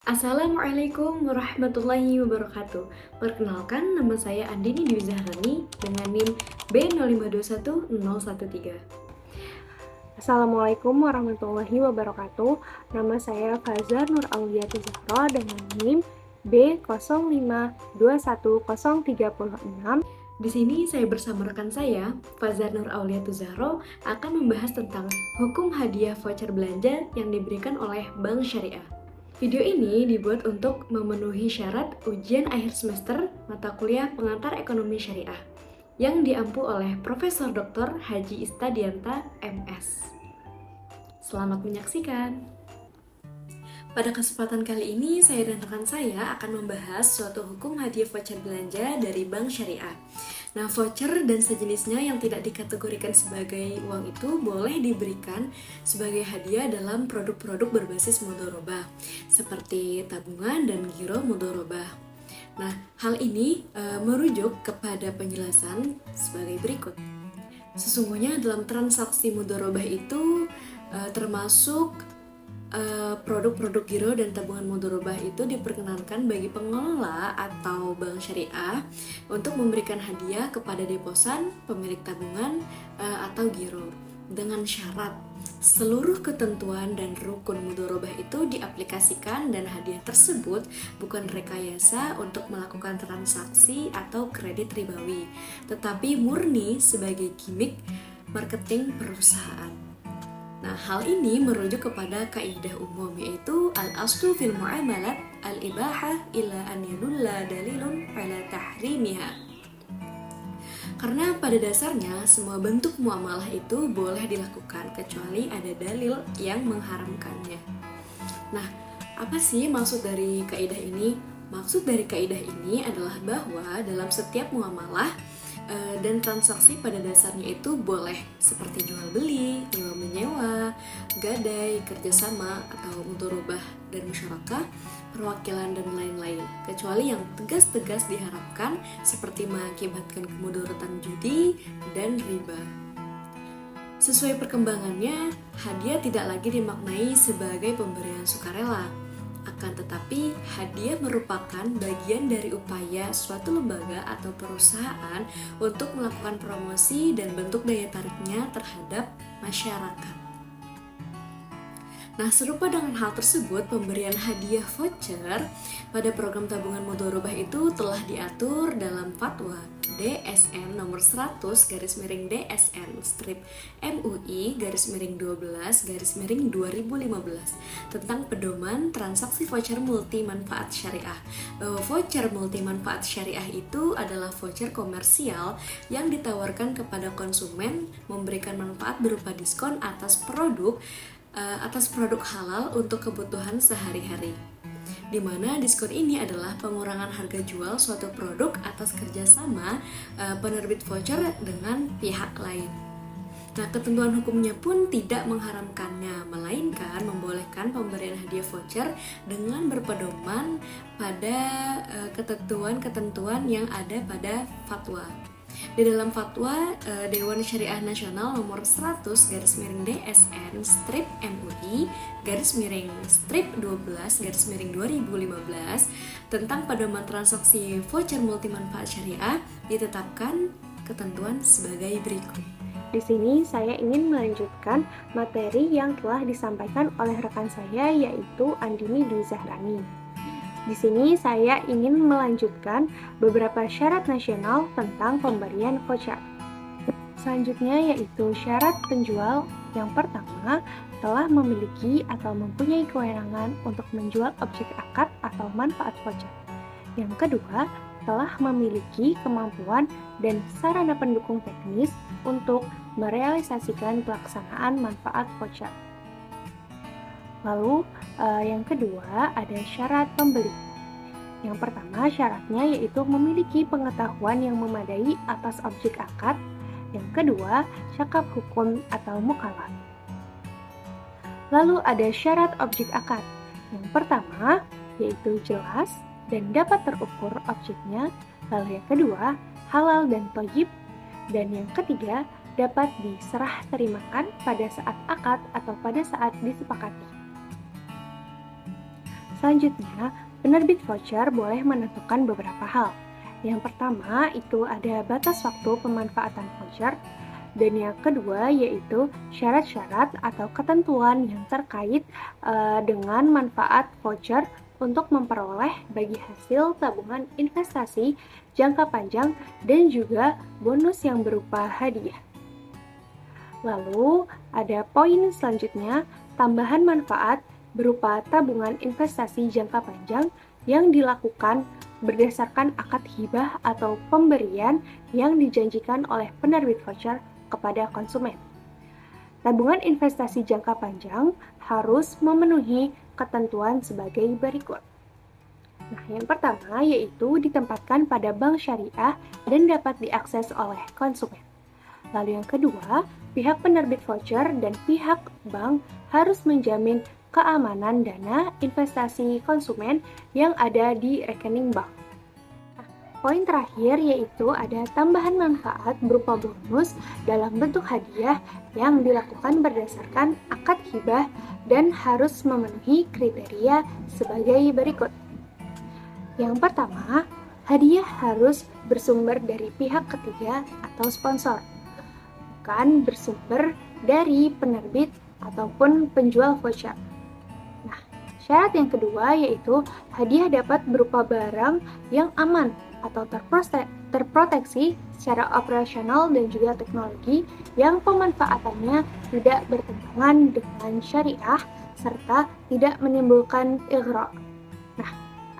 Assalamualaikum warahmatullahi wabarakatuh. Perkenalkan, nama saya Andini Dwi Zahrani dengan NIM B0521013. Assalamualaikum warahmatullahi wabarakatuh. Nama saya Fazar Nur Auliati Zahra dengan NIM B0521036. Di sini saya bersama rekan saya, Fazar Nur Auliati Zahra, akan membahas tentang hukum hadiah voucher belanja yang diberikan oleh Bank Syariah. Video ini dibuat untuk memenuhi syarat ujian akhir semester mata kuliah pengantar ekonomi syariah yang diampu oleh Profesor Dr. Haji Istadianta, MS. Selamat menyaksikan. Pada kesempatan kali ini, saya dan rekan saya akan membahas suatu hukum hadiah voucher belanja dari Bank Syariah. Nah, voucher dan sejenisnya yang tidak dikategorikan sebagai uang itu boleh diberikan sebagai hadiah dalam produk-produk berbasis mudharabah, seperti tabungan dan giro mudharabah. Nah, hal ini merujuk kepada penjelasan sebagai berikut. Sesungguhnya dalam transaksi mudharabah itu termasuk produk-produk giro dan tabungan mudharabah itu diperkenankan bagi pengelola atau bank syariah untuk memberikan hadiah kepada deposan, pemilik tabungan atau giro dengan syarat seluruh ketentuan dan rukun mudharabah itu diaplikasikan dan hadiah tersebut bukan rekayasa untuk melakukan transaksi atau kredit ribawi, tetapi murni sebagai gimmick marketing perusahaan. Nah, hal ini merujuk kepada kaidah umum, yaitu al-aslu fil muamalat al-ibahah illa an yadulla dalilun ala tahrimiha. Karena pada dasarnya semua bentuk muamalah itu boleh dilakukan kecuali ada dalil yang mengharamkannya. Nah, apa sih maksud dari kaidah ini? Maksud dari kaidah ini adalah bahwa dalam setiap muamalah dan transaksi pada dasarnya itu boleh seperti jual beli, nyewa menyewa, gadai, kerjasama atau mudharabah dan musyarakah, perwakilan dan lain-lain, kecuali yang tegas-tegas diharapkan seperti mengakibatkan kemudaratan judi dan riba. Sesuai perkembangannya, hadiah tidak lagi dimaknai sebagai pemberian sukarela. Akan tetapi, hadiah merupakan bagian dari upaya suatu lembaga atau perusahaan untuk melakukan promosi dan bentuk daya tariknya terhadap masyarakat. Nah, serupa dengan hal tersebut, pemberian hadiah voucher pada program tabungan mudharabah itu telah diatur dalam Fatwa DSN nomor 100/DSN strip MUI _12/2015 tentang pedoman transaksi voucher multi manfaat syariah. Bahwa voucher multi manfaat syariah itu adalah voucher komersial yang ditawarkan kepada konsumen memberikan manfaat berupa diskon atas produk halal untuk kebutuhan sehari-hari, di mana diskon ini adalah pengurangan harga jual suatu produk atas kerjasama penerbit voucher dengan pihak lain. Nah, ketentuan hukumnya pun tidak mengharamkannya, melainkan membolehkan pemberian hadiah voucher dengan berpedoman pada ketentuan-ketentuan yang ada pada fatwa. Di dalam Fatwa Dewan Syariah Nasional nomor 100/DSN strip MUI _strip 12/2015 tentang pedoman transaksi voucher multi manfaat syariah ditetapkan ketentuan sebagai berikut. Di sini saya ingin melanjutkan materi yang telah disampaikan oleh rekan saya, yaitu Andini Dwi Zahrani. Di sini saya ingin melanjutkan beberapa syarat nasional tentang pemberian voucher. Selanjutnya yaitu syarat penjual. Yang pertama, telah memiliki atau mempunyai kewenangan untuk menjual objek akad atau manfaat voucher. Yang kedua, telah memiliki kemampuan dan sarana pendukung teknis untuk merealisasikan pelaksanaan manfaat voucher. Lalu, yang kedua ada syarat pembeli. Yang pertama syaratnya yaitu memiliki pengetahuan yang memadai atas objek akad. Yang kedua, cakap hukum atau mukalaf. Lalu ada syarat objek akad. Yang pertama yaitu jelas dan dapat terukur objeknya. Lalu yang kedua, halal dan thayyib. Dan yang ketiga, dapat diserah terimakan pada saat akad atau pada saat disepakati. Selanjutnya, penerbit voucher boleh menentukan beberapa hal. Yang pertama itu ada batas waktu pemanfaatan voucher, dan yang kedua yaitu syarat-syarat atau ketentuan yang terkait dengan manfaat voucher untuk memperoleh bagi hasil tabungan investasi jangka panjang dan juga bonus yang berupa hadiah. Lalu ada poin selanjutnya, tambahan manfaat berupa tabungan investasi jangka panjang yang dilakukan berdasarkan akad hibah atau pemberian yang dijanjikan oleh penerbit voucher kepada konsumen. Tabungan investasi jangka panjang harus memenuhi ketentuan sebagai berikut. Nah, yang pertama yaitu ditempatkan pada bank syariah dan dapat diakses oleh konsumen. Lalu yang kedua, pihak penerbit voucher dan pihak bank harus menjamin keamanan dana investasi konsumen yang ada di rekening bank. Poin terakhir yaitu ada tambahan manfaat berupa bonus dalam bentuk hadiah yang dilakukan berdasarkan akad hibah dan harus memenuhi kriteria sebagai berikut. Yang pertama, hadiah harus bersumber dari pihak ketiga atau sponsor, bukan bersumber dari penerbit ataupun penjual voucher. Nah, syarat yang kedua yaitu hadiah dapat berupa barang yang aman atau terproteksi secara operasional dan juga teknologi yang pemanfaatannya tidak bertentangan dengan syariah serta tidak menimbulkan ighra. Nah,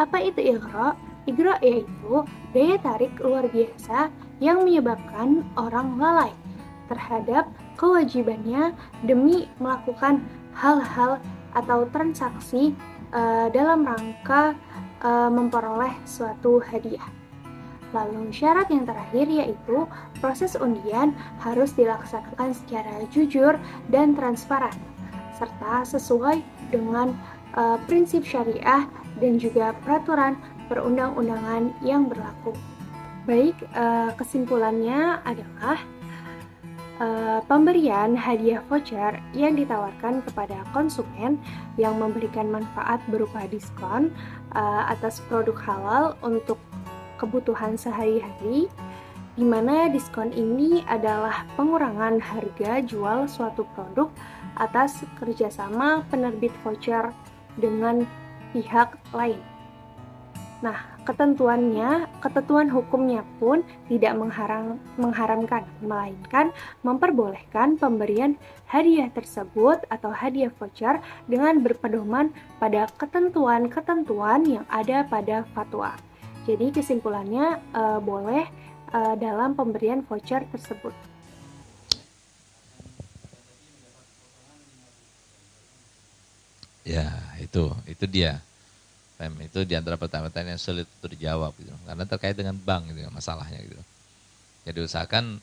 apa itu ighra? Ighra yaitu daya tarik luar biasa yang menyebabkan orang lalai terhadap kewajibannya demi melakukan hal-hal atau transaksi dalam rangka memperoleh suatu hadiah. Lalu syarat yang terakhir yaitu proses undian harus dilaksanakan secara jujur dan transparan, serta sesuai dengan prinsip syariah dan juga peraturan perundang-undangan yang berlaku. Baik, kesimpulannya adalah pemberian hadiah voucher yang ditawarkan kepada konsumen yang memberikan manfaat berupa diskon atas produk halal untuk kebutuhan sehari-hari, di mana diskon ini adalah pengurangan harga jual suatu produk atas kerjasama penerbit voucher dengan pihak lain. Nah, ketentuan hukumnya pun tidak mengharamkan, melainkan memperbolehkan pemberian hadiah tersebut atau hadiah voucher dengan berpedoman pada ketentuan-ketentuan yang ada pada fatwa. Jadi kesimpulannya boleh dalam pemberian voucher tersebut. Ya, itu dia. Itu di antara pertanyaan yang sulit untuk dijawab gitu. Karena terkait dengan bank gitu masalahnya gitu. Jadi usahakan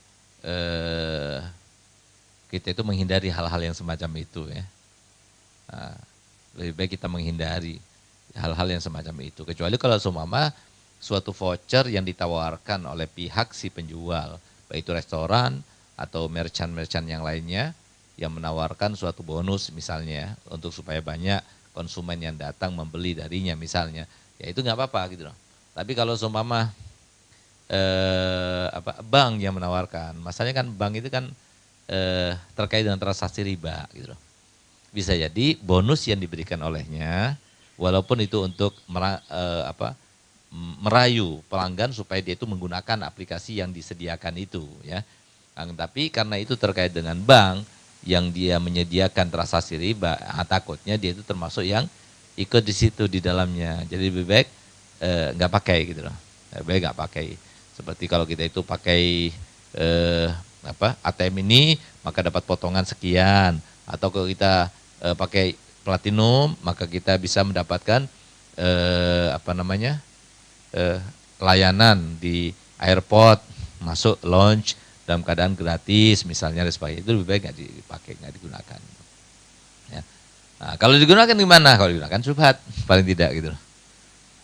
kita itu menghindari hal-hal yang semacam itu ya. Nah, lebih baik kita menghindari hal-hal yang semacam itu. Kecuali kalau seumpama suatu voucher yang ditawarkan oleh pihak si penjual, baik itu restoran atau merchant-merchant yang lainnya yang menawarkan suatu bonus misalnya untuk supaya banyak konsumen yang datang membeli darinya misalnya, ya itu nggak apa-apa gitu loh. Tapi kalau seumpama bank yang menawarkan, masalahnya kan bank itu kan terkait dengan transaksi riba gitu loh. Bisa jadi bonus yang diberikan olehnya, walaupun itu untuk merayu pelanggan supaya dia itu menggunakan aplikasi yang disediakan itu ya. Tapi karena itu terkait dengan bank yang dia menyediakan transaksi riba, takutnya dia itu termasuk yang ikut di situ di dalamnya. Jadi lebih baik nggak pakai gitu loh. Lebih baik nggak pakai. Seperti kalau kita itu pakai ATM ini maka dapat potongan sekian, atau kalau kita pakai platinum maka kita bisa mendapatkan layanan di airport, masuk lounge dalam keadaan gratis misalnya, dan sebagainya. Itu lebih baik nggak dipakai, nggak digunakan. Ya. Nah, kalau digunakan gimana? Kalau digunakan syubhat paling tidak gitu.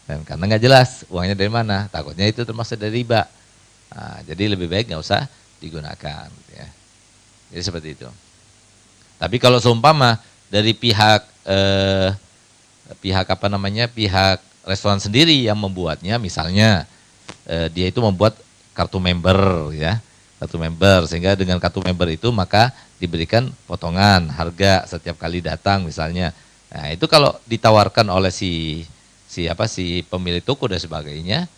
Dan karena nggak jelas uangnya dari mana, takutnya itu termasuk dari riba. Nah, jadi lebih baik nggak usah digunakan. Ya. Jadi seperti itu. Tapi kalau seumpama dari pihak pihak restoran sendiri yang membuatnya, misalnya dia itu membuat kartu member ya, kartu member, sehingga dengan kartu member itu maka diberikan potongan harga setiap kali datang misalnya. Nah, itu kalau ditawarkan oleh si pemilik toko dan sebagainya,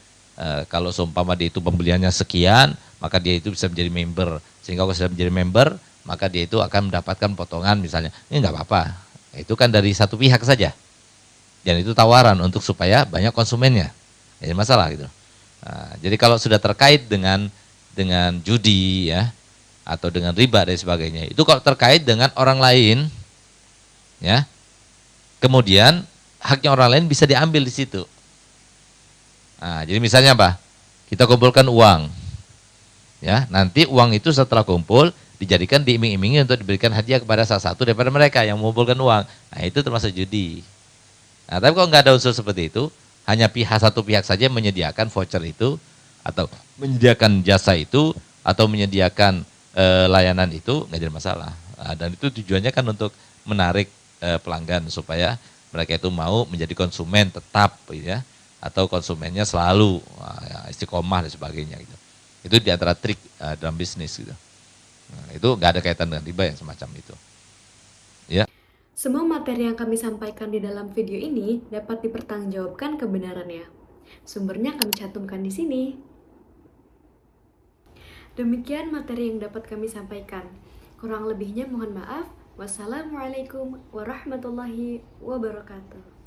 kalau seumpama dia itu pembeliannya sekian, maka dia itu bisa menjadi member. Sehingga kalau sudah menjadi member, maka dia itu akan mendapatkan potongan misalnya. Ini enggak apa-apa. Itu kan dari satu pihak saja. Dan itu tawaran untuk supaya banyak konsumennya. Jadi masalah gitu. Nah, jadi kalau sudah terkait dengan judi ya, atau dengan riba dan sebagainya, itu kalau terkait dengan orang lain ya, kemudian haknya orang lain bisa diambil di situ. Nah, jadi misalnya apa? Kita kumpulkan uang. Ya, nanti uang itu setelah kumpul dijadikan diiming-imingi untuk diberikan hadiah kepada salah satu daripada mereka yang mengumpulkan uang. Nah, itu termasuk judi. Nah, tapi kalau nggak ada unsur seperti itu, hanya satu pihak saja menyediakan voucher itu, atau menyediakan jasa itu, atau menyediakan layanan itu, nggak jadi masalah. Nah, dan itu tujuannya kan untuk menarik pelanggan supaya mereka itu mau menjadi konsumen tetap, ya, atau konsumennya selalu istiqomah dan sebagainya. Gitu. Itu diantara trik dalam bisnis. Gitu. Nah, itu nggak ada kaitan dengan riba yang semacam itu. Ya. Semua materi yang kami sampaikan di dalam video ini dapat dipertanggungjawabkan kebenarannya. Sumbernya kami cantumkan di sini. Demikian materi yang dapat kami sampaikan. Kurang lebihnya mohon maaf. Wassalamualaikum warahmatullahi wabarakatuh.